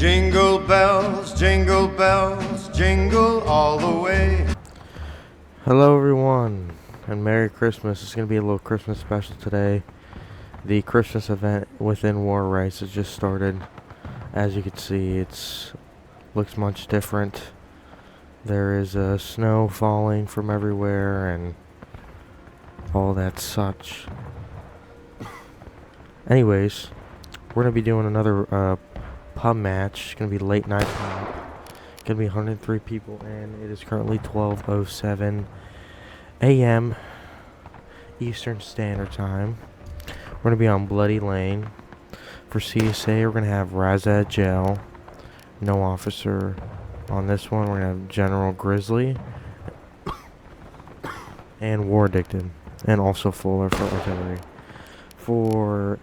jingle bells, jingle all the way. Hello everyone, and Merry Christmas. It's going to be a little Christmas special today. The Christmas event within War Rice has just started. As you can see, it looks much different. There is snow falling from everywhere and all that such. Anyways, we're going to be doing another pub match. It's going to be late night pub. Going to be 103 people, and it is currently 12:07 a.m. Eastern Standard Time. We're going to be on Bloody Lane. For CSA, we're going to have Razad Gel, no officer. On this one, we're going to have General Grizzly and War Addicted, and also Fuller for artillery. For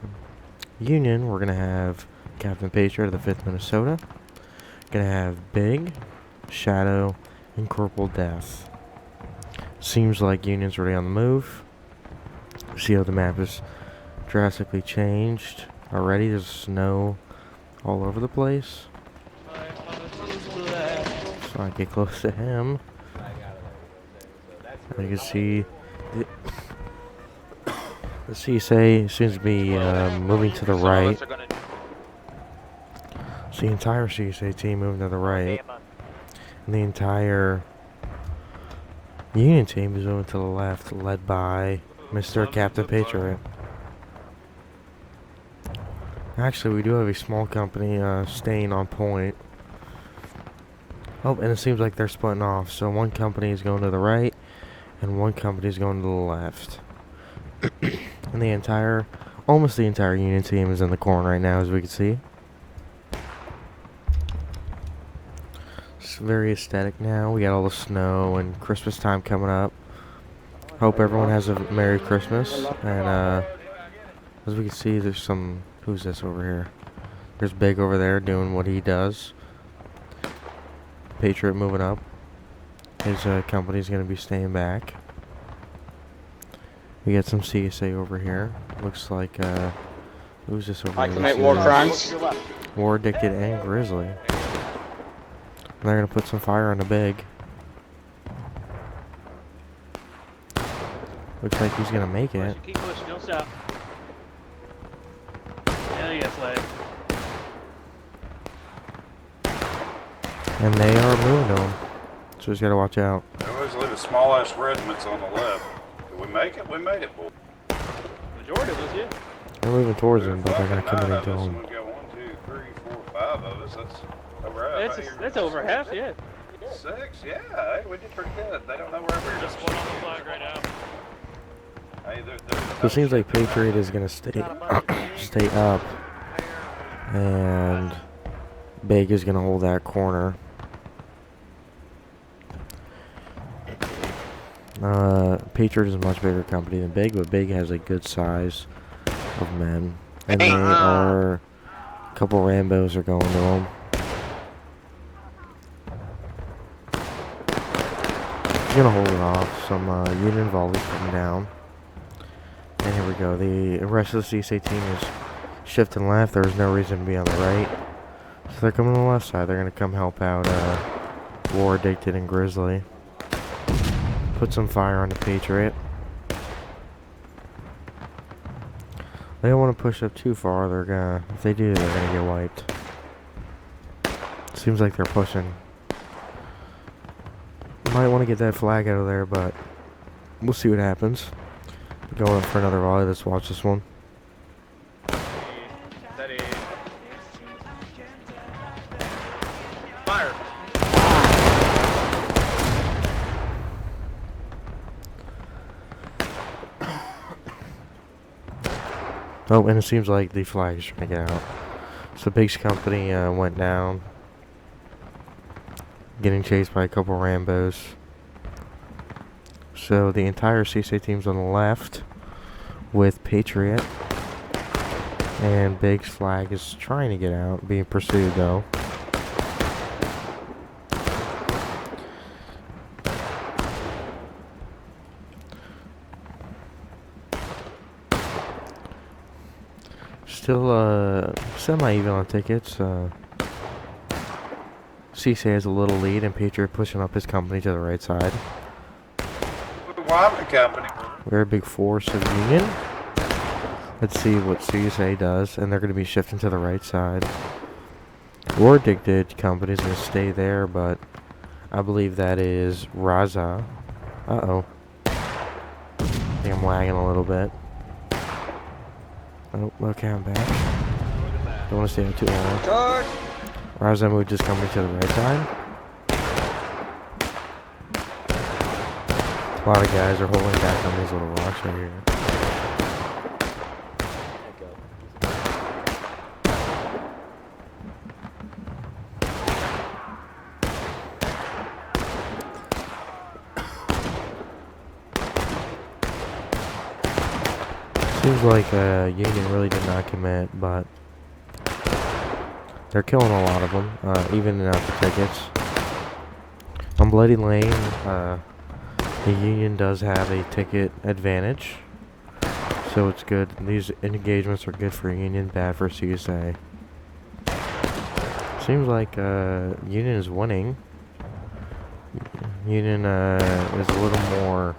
Union, we're going to have Captain Patriot of the 5th Minnesota. Going to have Big, Shadow, and Corporal Death. Seems like Union's already on the move. See how the map is drastically changed already. There's snow all over the place. So I get close to him. You can see the CSA seems to be moving to the right. So the entire CSA team moving to the right. And the entire Union team is moving to the left, led by Mr. Captain Patriot. Actually, we do have a small company staying on point. Oh, and it seems like they're splitting off. So one company is going to the right, and one company is going to the left. And almost the entire Union team is in the corner right now, as we can see. It's very aesthetic now. We got all the snow and Christmas time coming up. Hope everyone has a Merry Christmas. And as we can see, there's some... Who's this over here? There's Big over there doing what he does. Patriot moving up. His company's going to be staying back. We got some CSA over here. Looks like, who's this over here? Commit war crimes. War Addicted and Grizzly. And they're going to put some fire on the Big. Looks like he's going to make it. Keep pushing, don't stop. Hell yeah, flag. And they are moving to him. So he's got to watch out. They always leave the small-ass regiments on the left. Did we make it? We made it, boy. Majority of us, yeah. They're moving towards him, but they're going to come into him. We've got 1, 2, 3, 4, 5 of us. That's over half. That's over half, yeah. 6? Yeah, hey, we did pretty good. They don't know where we're Just one on the flag right now. Hey, So it seems like Patriot is going to stay up. And Big is going to hold that corner. Patriot is a much bigger company than Big, but Big has a good size of men. And they are... A couple Rambos are going to him. He's going to hold it off. Some Union volleys coming down. And here we go. The rest of the CSA team is shifting left. There's no reason to be on the right. So they're coming to the left side. They're going to come help out War Addicted and Grizzly. Put some fire on the Patriot. They don't want to push up too far. If they do, they're gonna get wiped. Seems like they're pushing. Might want to get that flag out of there, but we'll see what happens. Going up for another volley. Let's watch this one. Steady. Fire. Oh, and it seems like the flag is trying to get out. So Big's company went down. Getting chased by a couple Rambos. So the entire CSA team's on the left with Patriot. And Big's flag is trying to get out, being pursued though. Still semi-even on tickets. CC has a little lead, and Patriot pushing up his company to the right side. Wyoming company. Very big force of Union. Let's see what CSA does, and they're going to be shifting to the right side. War Addicted company's going to stay there, but I believe that is Raza. Uh-oh. I think I'm lagging a little bit. Oh, okay, I'm back. Don't want to stay there too long. Charge! Raza moved his company to the right side. A lot of guys are holding back on these little rocks right here. Seems like Union really did not commit, but they're killing a lot of them, even out the tickets. On Bloody Lane, the Union does have a ticket advantage, so it's good. These engagements are good for Union, bad for CSA. Seems like Union is winning. Union is a little more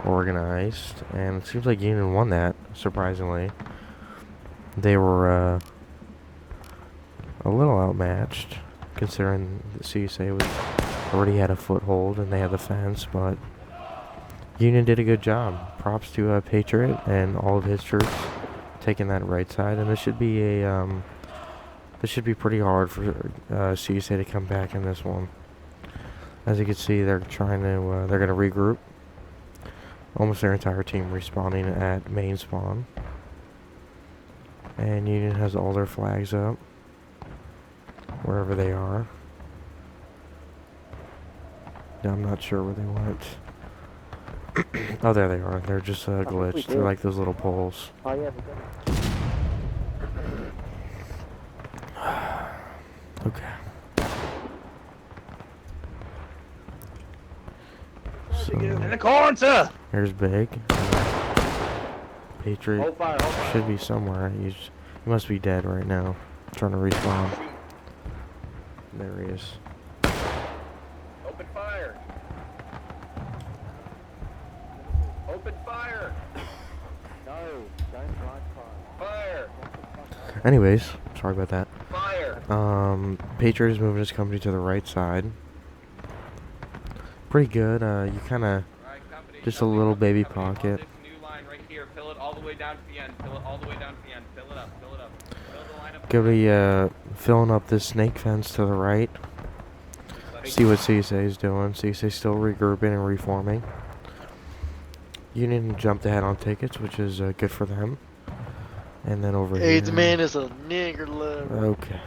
organized, and it seems like Union won that, surprisingly. They were a little outmatched, considering the CSA already had a foothold and they had the fence, but Union did a good job. Props to Patriot and all of his troops taking that right side, and this should be pretty hard for CSA to come back in this one. As you can see, they're trying to they're gonna regroup. Almost their entire team respawning at main spawn. And Union has all their flags up, wherever they are. Yeah, I'm not sure where they went. Oh, there they are. They're just glitched. They're like those little poles. Oh, yeah, Okay. So, In the corn, sir! here's Big. Patriot Hold fire, hold fire. should be somewhere. He must be dead right now. Trying to respawn. There he is. Open fire! Open fire! No, don't drive fire. Fire! Anyways, sorry about that. Fire! Patriot is moving his company to the right side. Pretty good. You kind of just a little baby pocket. New line right here. Fill it all the way down to the end. Fill it all the way down to the end. Fill it up. Fill it up. Fill the line up. Gonna be filling up this snake fence to the right. See what CSA is doing. CSA still regrouping and reforming. Union jumped ahead on tickets, which is good for them. And then over AIDS here. man is a nigger lover. Okay.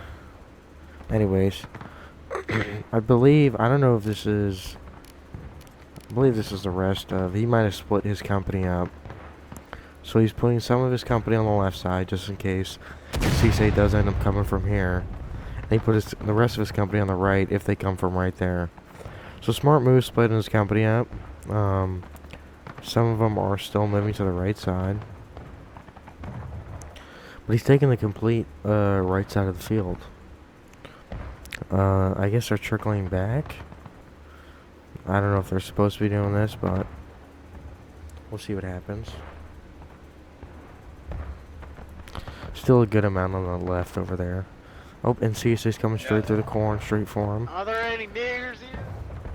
Anyways, I don't know if this is. I believe this is the rest of. He might have split his company up. So he's putting some of his company on the left side just in case CSA does end up coming from here. And he put the rest of his company on the right if they come from right there. So smart move, splitting his company up. Some of them are still moving to the right side. But he's taking the complete right side of the field. I guess they're trickling back. I don't know if they're supposed to be doing this, but we'll see what happens. Still a good amount on the left over there. Oh, and CSA's coming straight through the corn, straight for him. Are there any niggers here?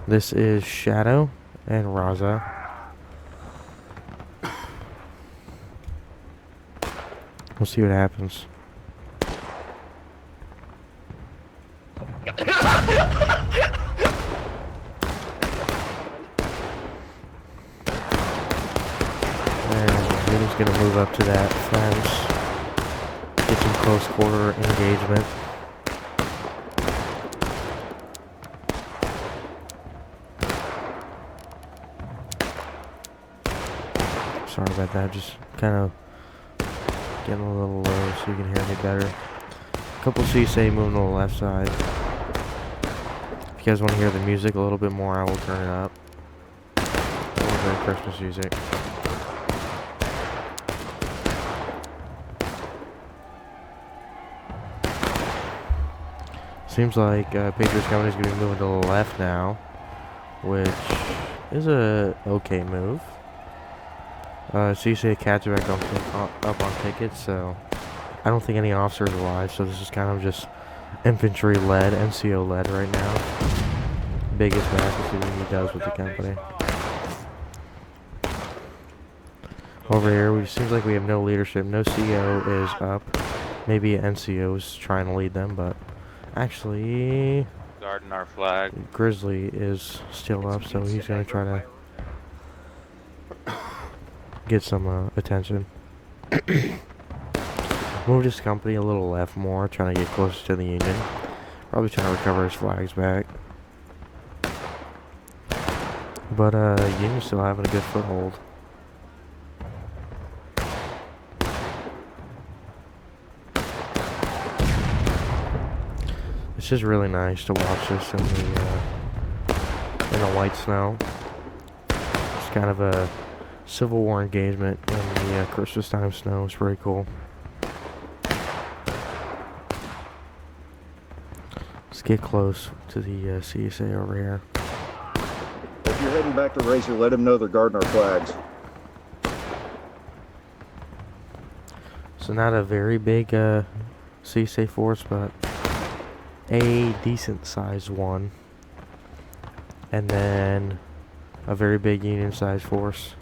This is Shadow and Raza. We'll see what happens. And Union's gonna move up to that fence. Get some close quarter engagement. Sorry about that, just kind of getting a little low so you can hear me better. A couple CSA moving to the left side. If you guys want to hear the music a little bit more, I will turn it up. A little bit of Christmas music. Seems like Patriots Company is going to be moving to the left now, which is a okay move. CSA Cats are back up on tickets, so I don't think any officers are alive, so this is kind of just infantry-led, NCO-led right now. Biggest match he does with the company. Over here, it seems like we have no leadership. No CO is up. Maybe NCO is trying to lead them, but actually, Guarding our flag. Grizzly is still up, so he's going to try to get some attention. Move this company a little left more, trying to get closer to the Union. Probably trying to recover his flags back. But Union's still having a good foothold. It's just really nice to watch this in the white snow. It's kind of a Civil War engagement in the Christmas time snow. It's pretty cool. Let's get close to the CSA over here. If you're heading back to Racer, let them know they're guarding our flags. So not a very big CSA force, but a decent sized one. And then a very big Union sized force.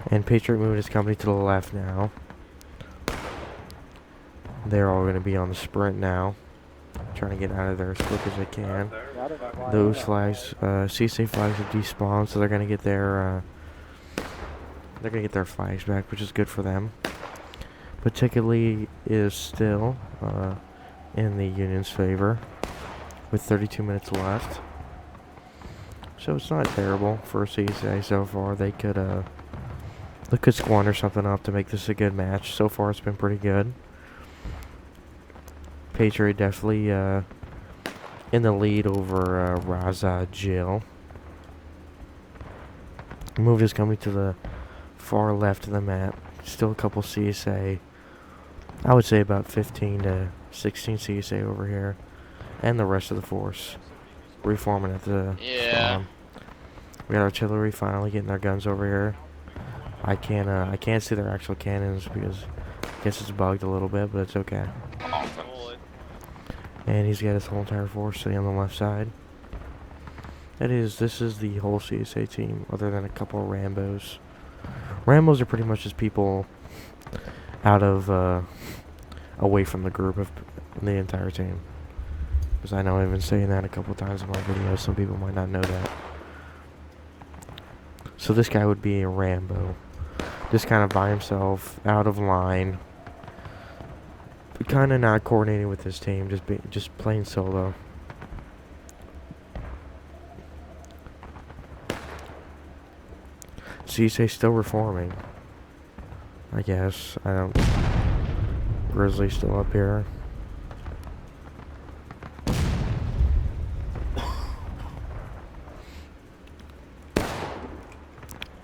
And Patriot moving his company to the left now. They're all going to be on the sprint now, trying to get out of there as quick as they can. Those flags, CSA flags have despawned, so they're going to get their flags back, which is good for them. But ticket lead is still in the Union's favor, with 32 minutes left. So it's not terrible for CSA so far. They could squander something up to make this a good match. So far, it's been pretty good. Patriot definitely in the lead over Raza Jill. Moved his company to the far left of the map. Still a couple CSA. I would say about 15 to 16 CSA over here. And the rest of the force reforming at the spawn. We got artillery finally getting their guns over here. I can't see their actual cannons because I guess it's bugged a little bit, but it's okay. And he's got his whole entire force sitting on the left side. This is the whole CSA team, other than a couple of Rambos. Rambos are pretty much just people out of, away from the group of the entire team. Because I know I've been saying that a couple times in my videos, some people might not know that. So this guy would be a Rambo. Just kind of by himself, out of line. Kind of not coordinating with his team, just playing solo. CSA still reforming, I guess. I don't. Grizzly still up here.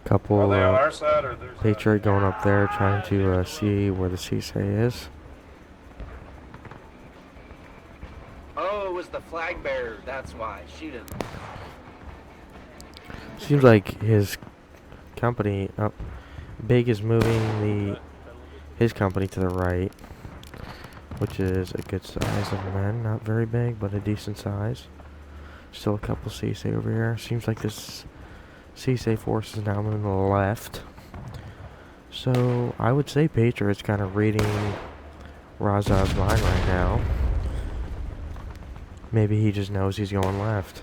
Couple Are they on our side or their side? Patriot going up there trying to see where the CSA is. Oh, it was the flag bearer. That's why. Shoot him. Seems like his company, Big is moving his company to the right, which is a good size of men. Not very big, but a decent size. Still a couple CSA over here. Seems like this CSA force is now moving to the left. So I would say Patriot's kind of reading Raza's mind right now. Maybe he just knows he's going left.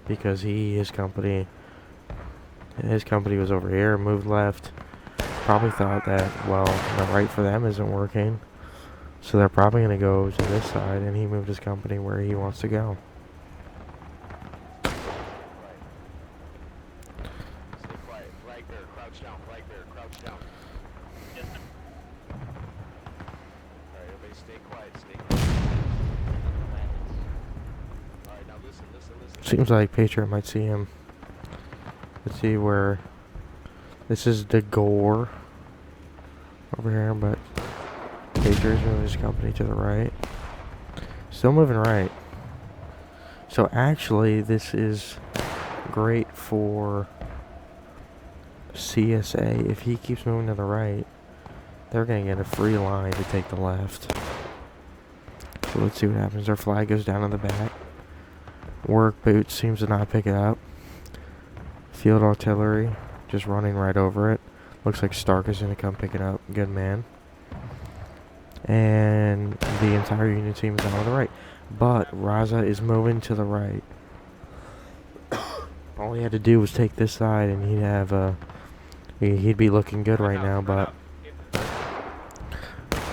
Because his company was over here, moved left. Probably thought that, well, the right for them isn't working. So they're probably going to go to this side, and he moved his company where he wants to go. Stay quiet. Flag bearer, crouch down. Flag bearer, crouch down. Alright, everybody stay quiet. Stay quiet. Alright, now listen. Seems like Patriot might see him. Let's see where. This is the Gore. over here, but Patriots moving his company to the right. Still moving right. So actually, this is great for CSA. If he keeps moving to the right, they're going to get a free line to take the left. So let's see what happens. Their flag goes down in the back. Work boot seems to not pick it up. Field artillery just running right over it. Looks like Stark is going to come pick it up. Good man. And the entire Union team is on the right. But Raza is moving to the right. All he had to do was take this side and he'd have he'd be looking good right now, but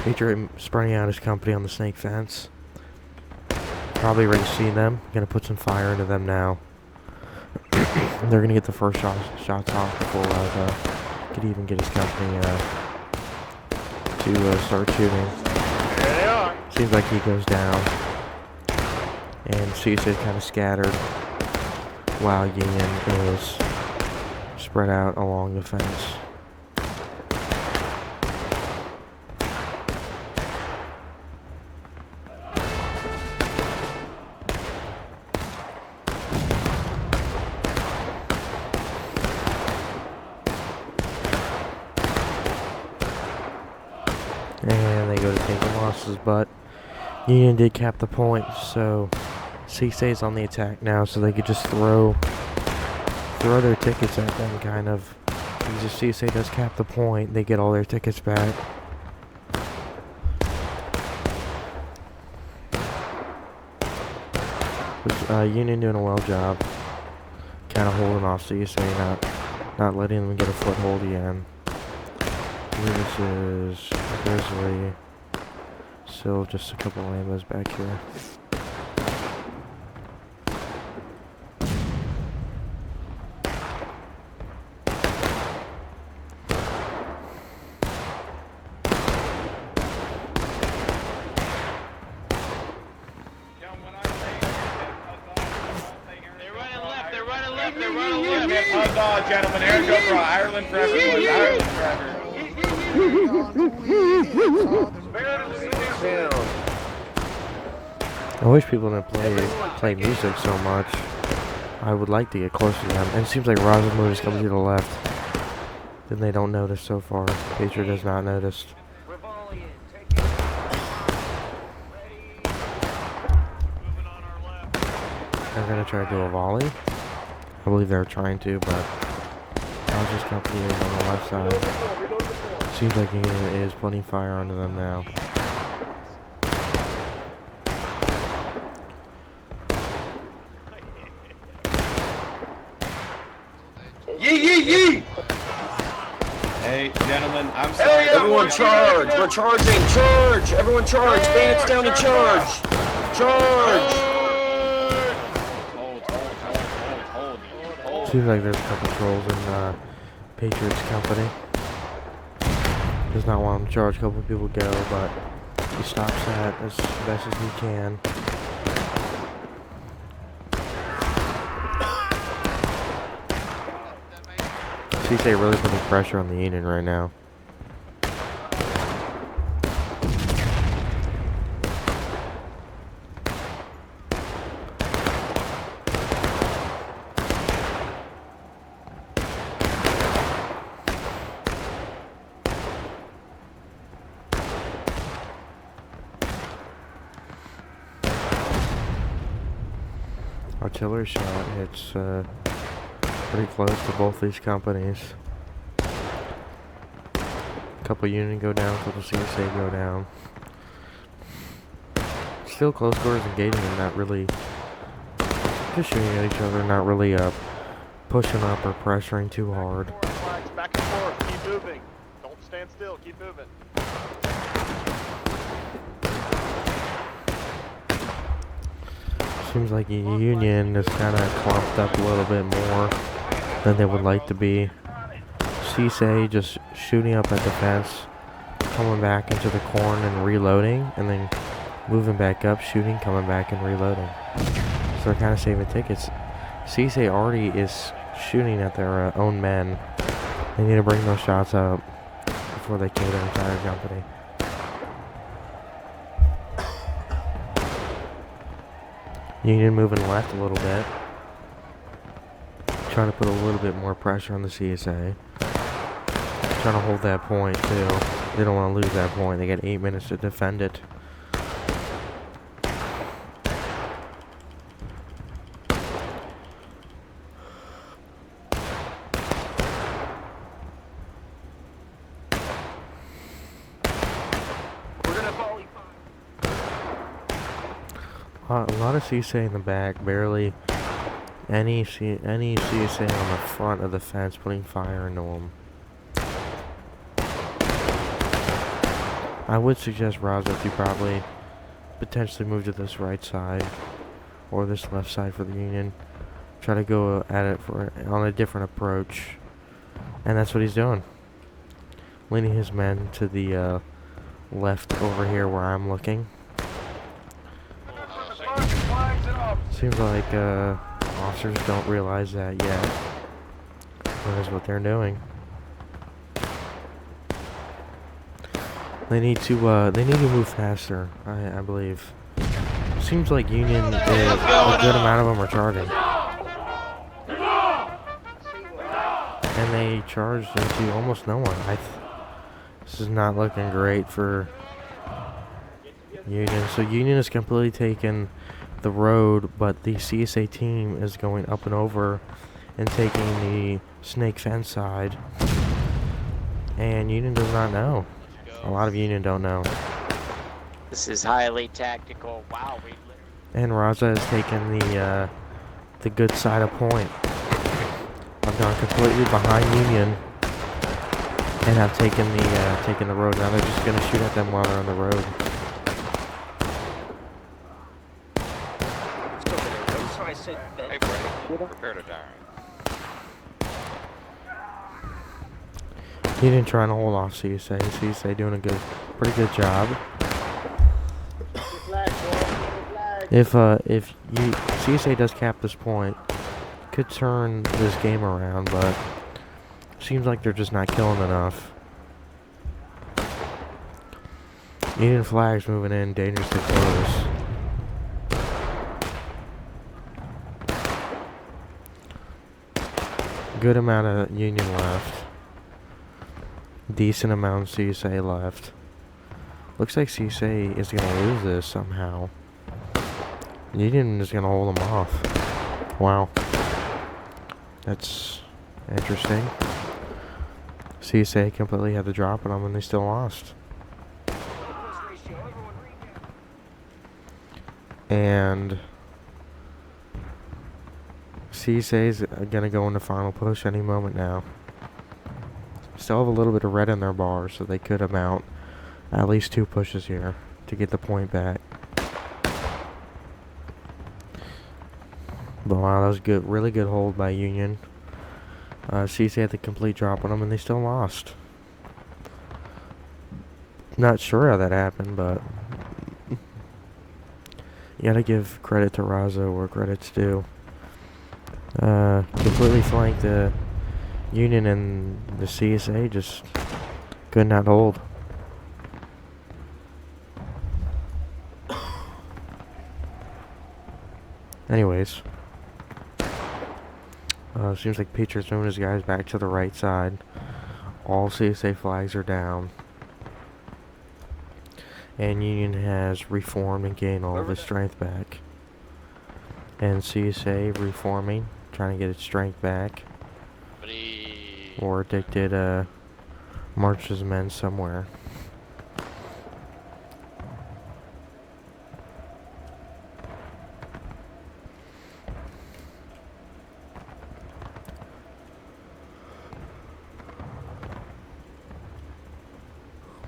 Patriot spreading out his company on the snake fence. Probably ready to see them. Gonna put some fire into them now. They're gonna get the first shots off before could even get his company to start shooting. There they are. Seems like he goes down. And CSA kind of scattered while Union is spread out along the fence. And they go to taking losses, but Union did cap the point, so CSA is on the attack now, so they could just throw their tickets at them, kind of. Because if CSA does cap the point, they get all their tickets back. Union doing a well job, kind of holding off CSA, not letting them get a foothold again. This is Grizzly. Still just a couple Lambos back here. Hug dog, gentlemen. Aaron Gopro, Ireland forever, boys. Ireland forever. I wish people didn't play music so much. I would like to get closer to them. And it seems like Rosenwood is coming to the left. Then they don't notice so far. Patriot does not notice. They're going to try to do a volley. I believe they're trying to, but Roger's company is on the left side. Seems like he is putting fire onto them now. Yee! Hey, gentlemen, I'm sorry. Everyone charge! We're charging! Charge! Everyone charge! Bandits down and charge! Charge! Seems like there's a couple trolls in Patriot's company. Does not want him to charge. A couple people go, but he stops that as best as he can. CSA really putting pressure on the Union right now. Artillery shot hits pretty close to both these companies. A couple Union go down, a couple CSA go down. Still close quarters engaging and not really just shooting at each other, not really pushing up or pressuring too hard. Back and forth, keep moving. Don't stand still, keep moving. Seems like the Union is kind of clumped up a little bit more than they would like to be. CSA just shooting up at the fence, coming back into the corn and reloading, and then moving back up, shooting, coming back and reloading. So they're kind of saving tickets. CSA already is shooting at their own men. They need to bring those shots up before they kill their entire company. Union moving left a little bit. Trying to put a little bit more pressure on the CSA. Trying to hold that point too. They don't want to lose that point. They got 8 minutes to defend it. A lot of CSA in the back, barely any CSA on the front of the fence putting fire into them. I would suggest Raza to probably potentially move to this right side or this left side for the Union. Try to go at it on a different approach, and that's what he's doing. Leading his men to the left over here where I'm looking. Seems like officers don't realize that yet. That is what they're doing. They need to move faster, I believe. Seems like Union is a good amount of them are charging. And they charged into almost no one. This is not looking great for Union. So Union is completely taken the road, but the CSA team is going up and over and taking the snake fence side. And Union does not know. A lot of Union don't know. This is highly tactical. Wow, we literally... And Raza has taken the good side of point. I've gone completely behind Union and have taken the road. Now they're just gonna shoot at them while they're on the road. Hey, Brady, prepare to die. Union trying to hold off CSA. CSA doing a pretty good job. If CSA does cap this point, could turn this game around, but seems like they're just not killing enough. Union flags moving in, dangerously close. Good amount of Union left. Decent amount of CSA left. Looks like CSA is going to lose this somehow. Union is going to hold them off. Wow. That's interesting. CSA completely had the drop on them and they still lost. And CSA is going to go into final push any moment now. Still have a little bit of red in their bar, so they could amount at least 2 pushes here to get the point back. But wow, that was good, really good hold by Union. CSA had the complete drop on them, and they still lost. Not sure how that happened, but you gotta give credit to Raza where credit's due. Completely flanked the Union, and the CSA just could not hold. Anyways, seems like Patriot's moving his guys back to the right side. All CSA flags are down. And Union has reformed and gained all of its strength back. And CSA reforming, trying to get its strength back. Or addicted marches men somewhere.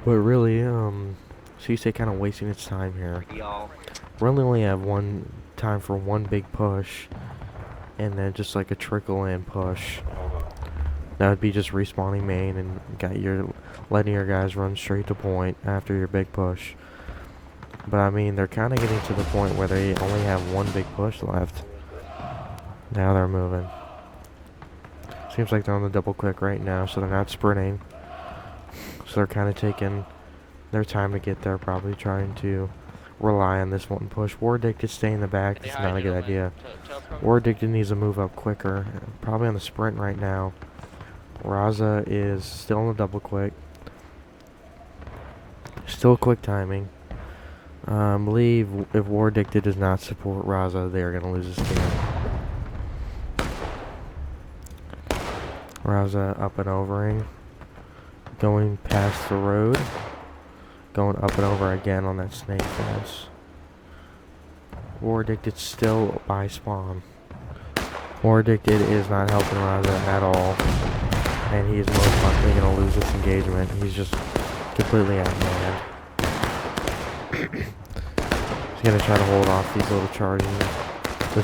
But really, CSA kind of wasting its time here. Really only have time for one big push, and then just like a trickle in push. That would be just respawning main and letting your guys run straight to point after your big push. But I mean, they're kind of getting to the point where they only have one big push left. Now they're moving. Seems like they're on the double click right now, so they're not sprinting. So so they're kind of taking their time to get there, probably trying to rely on this one push. War Addicted stay in the back. It's not a good idea. War Addicted needs to move up quicker, probably on the sprint right now. Raza is still in the double quick. Still quick timing. I believe if War Addicted does not support Raza, they are going to lose this game. Raza up and overing. Going past the road. Going up and over again on that snake fence. War Addicted still by spawn. War Addicted is not helping Raza at all. And he is most likely going to lose this engagement. He's just completely outmanned. He's going to try to hold off this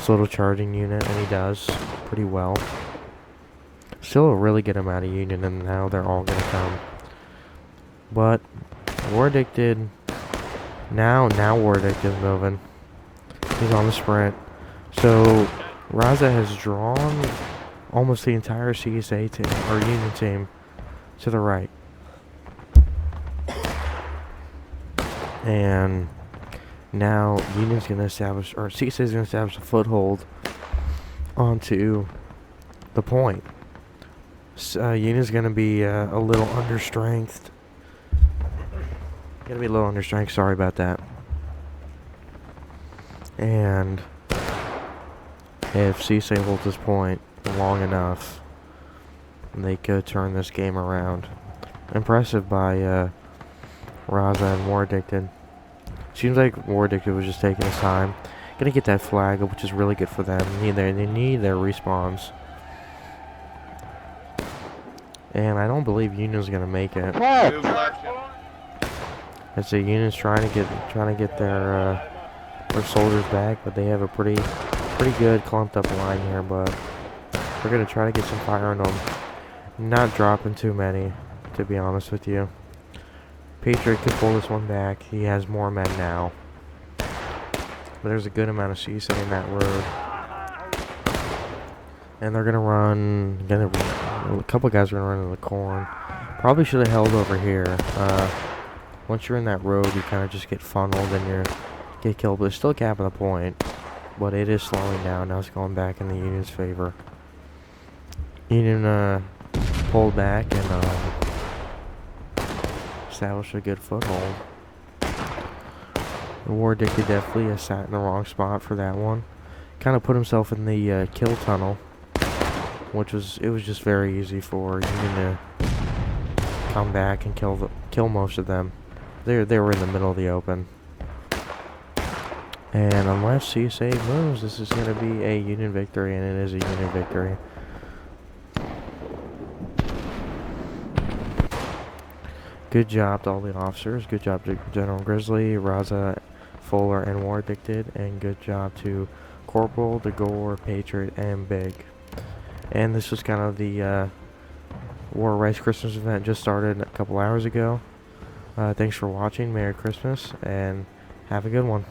little charging unit, and he does pretty well. Still a really good amount of Union, and now they're all going to come. But War Addicted, now War Addicted is moving. He's on the sprint. So Raza has drawn almost the entire CSA team, or Union team, to the right. And now Union's going to establish, or CSA is going to establish a foothold onto the point. Union's going to be a little understrengthed. Going to be a little understrength, sorry about that. And if CSA holds this point long enough, they could turn this game around. Impressive by Raza and War Addicted. Seems like War Addicted was just taking his time. Gonna get that flag, which is really good for them. They need their respawns. And I don't believe Union's gonna make it. Move left, Jim. As the Union's trying to get their soldiers back, but they have a pretty good clumped up line here. But we're gonna try to get some fire on them. Not dropping too many, to be honest with you. Patriot could pull this one back. He has more men now. But there's a good amount of CSA in that road. And they're a couple guys are gonna run into the corn. Probably should have held over here. Once you're in that road, you kind of just get funneled and you get killed. But it's still capping the point. But it is slowing down. Now it's going back in the Union's favor. Union pulled back and established a good foothold. The War Addicted definitely sat in the wrong spot for that one. Kind of put himself in the kill tunnel, which was just very easy for Union to come back and kill most of them. They were in the middle of the open. And unless CSA moves, this is going to be a Union victory, and it is a Union victory. Good job to all the officers. Good job to General Grizzly, Raza, Fuller, and War Addicted. And good job to Corporal, DeGore, Patriot, and Big. And this was kind of the War Rice Christmas event. Just started a couple hours ago. Thanks for watching. Merry Christmas, and have a good one.